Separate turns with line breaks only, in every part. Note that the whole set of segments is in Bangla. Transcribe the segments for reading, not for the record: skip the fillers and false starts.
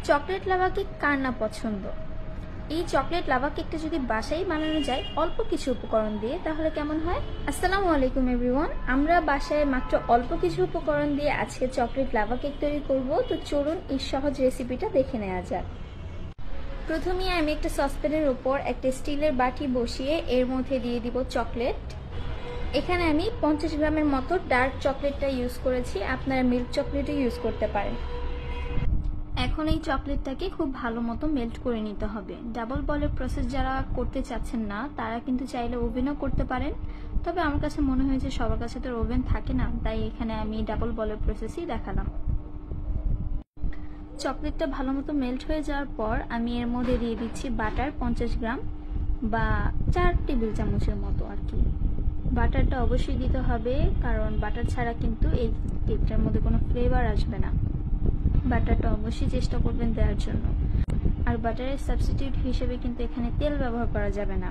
চকলেট লাভা কেক কার না পছন্দ। এই চকলেট লাভা কেকটা যদি বাসায় বানানো যায় অল্প কিছু উপকরণ দিয়ে তাহলে কেমন হয়। আসসালামু আলাইকুম এভরিওয়ান, আমরা বাসায় মাত্র অল্প কিছু উপকরণ দিয়ে আজকে চকলেট লাভা কেক তৈরি করব। তো চলুন এই সহজ রেসিপিটা দেখে নেওয়া যাক। প্রথমে আমি একটা সসপ্যানের উপর একটা স্টিলের বাটি বসিয়ে এর মধ্যে দিয়ে দিব চকলেট। এখানে আমি 50 গ্রামের মতো ডার্ক চকলেটটা ইউজ করেছি, আপনারা মিল্ক চকলেটও ইউজ করতে পারেন। এখন এই চকলেটটাকে খুব ভালো মতো মেল্ট করে নিতে হবে। ডাবল বয়েলের প্রসেস যারা করতে চাচ্ছেন না তারা কিন্তু চাইলে ওভেনও করতে পারেন, তবে আমার কাছে মনে হয়েছে সবার কাছে তো ওভেন থাকে না, তাই এখানে আমি ডাবল বয়েলের প্রসেসই দেখালাম। চকলেটটা ভালো মতো মেল্ট হয়ে যাওয়ার পর আমি এর মধ্যে দিয়ে দিচ্ছি বাটার 50 গ্রাম বা 4 টেবিল চামচের মতো আর কি। বাটারটা অবশ্যই দিতে হবে, কারণ বাটার ছাড়া কিন্তু এই কেকটার মধ্যে কোনো ফ্লেভার আসবে না। বাটারটা অবশ্যই চেষ্টা করবেন দেওয়ার জন্য। আর বাটারের সাবস্টিটিউট হিসেবে কিন্তু এখানে তেল ব্যবহার করা যাবে না।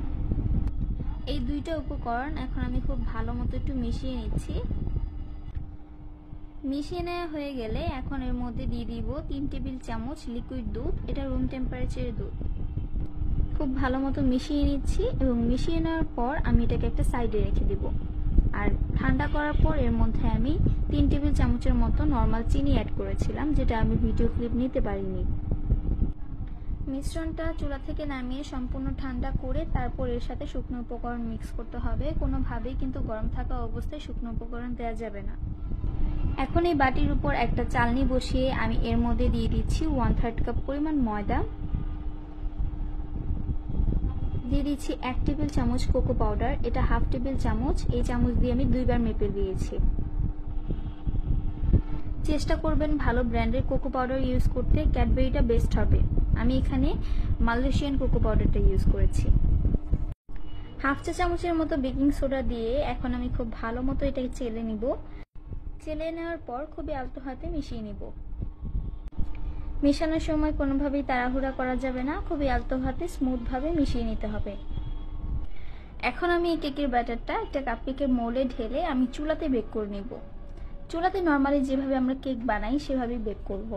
এই দুইটা উপকরণ এখন আমি খুব ভালো মতো একটু মিশিয়ে নিচ্ছি। মিশিয়ে নেওয়া হয়ে গেলে এখন এর মধ্যে দিয়ে দিব 3 টেবিল চামচ লিকুইড দুধ, এটা রুম টেম্পারেচারের দুধ। খুব ভালো মতো মিশিয়ে নিচ্ছি এবং মিশিয়ে নেওয়ার পর আমি এটাকে একটা সাইডে রেখে দিব। আর ঠান্ডা করার পর এর মধ্যে আমি 3 টেবিল চামচের মতো নর্মাল চিনি অ্যাড করেছিলাম, যেটা আমি ভিডিও ক্লিপ নিতে পারিনি। মিশ্রণটা চুলা থেকে নামিয়ে সম্পূর্ণ ঠান্ডা করে তারপর এর সাথে শুকনো উপকরণ মিক্স করতে হবে। কোনোভাবেই কিন্তু গরম থাকা অবস্থায় শুকনো উপকরণ দেওয়া যাবে না। এখন এই বাটির উপর একটা চালনি বসিয়ে আমি এর মধ্যে দিয়ে দিচ্ছি 1/3 কাপ পরিমাণ ময়দা, দিয়ে দিচ্ছি 1 টেবিল চামচ কোকো পাউডার, এটা 1/2 টেবিল চামচ, এই চামচ দিয়ে আমি 2বার মেপে দিয়েছি। চেষ্টা করবেন ভালো ব্র্যান্ডের কোকো পাউডার ইউজ করতে, ক্যাডবেরিটা বেস্ট হবে। আমি এখানে মালয়েশিয়ান কোকো পাউডারটা ইউজ করেছি। 1/2 চা চামচের মতো বেকিং সোডা দিয়ে এখন আমি খুব ভালো মতো এটাকে চেলে নিব। চেলে নেওয়ার পর খুবই আলতো হাতে মিশিয়ে নিব। মেশানোর সময় কোনোভাবেই তাড়াহুড়া করা যাবে না, খুবই আলতো হাতে স্মুথভাবে মিশিয়ে নিতে হবে। এখন আমি এই কেকের ব্যাটারটা একটা কাপকেকের মোল্ডে ঢেলে আমি চুলাতে বেক করে নিব। চুলাতে নর্মালি যেভাবে আমরা কেক বানাই সেভাবেই বেক করব।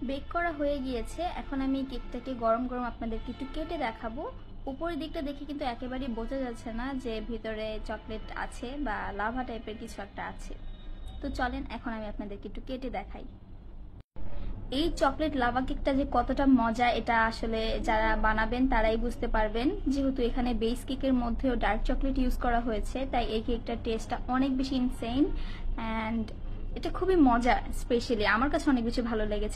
বেক করা হয়ে গিয়েছে, এখন আমি এই কেকটাকে গরম গরম আপনাদেরকে একটু কেটে দেখাবো। উপরের দিকটা দেখে কিন্তু একেবারেই বোঝা যাচ্ছে না যে ভিতরে চকলেট আছে বা লাভা টাইপের কিছু একটা আছে। তো চলেন এখন আমি আপনাদেরকে একটু কেটে দেখাই। এই চকলেট লাভা কেকটা যে কতটা মজা এটা আসলে যারা বানাবেন তারাই বুঝতে পারবেন। যেহেতু এখানে বেস কেকের মধ্যেও ডার্ক চকলেট ইউজ করা হয়েছে, তাই এই কেকটার টেস্টটা অনেক বেশি ইনসেইন অ্যান্ড এটা খুবই মজা। স্পেশালি আমার কাছে অনেক বেশি ভালো লেগেছে।